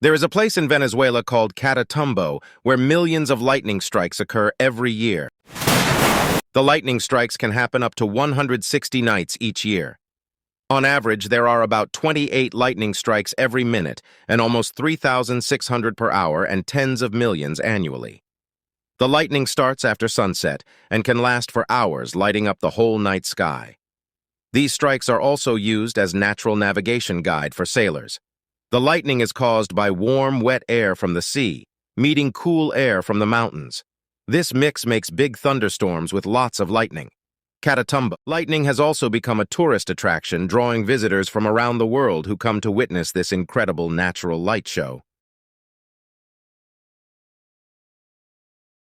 There is a place in Venezuela called Catatumbo where millions of lightning strikes occur every year. The lightning strikes can happen up to 160 nights each year. On average, there are about 28 lightning strikes every minute and almost 3,600 per hour and tens of millions annually. The lightning starts after sunset and can last for hours, lighting up the whole night sky. These strikes are also used as natural navigation guide for sailors. The lightning is caused by warm, wet air from the sea, meeting cool air from the mountains. This mix makes big thunderstorms with lots of lightning. Catatumbo Lightning has also become a tourist attraction, drawing visitors from around the world who come to witness this incredible natural light show.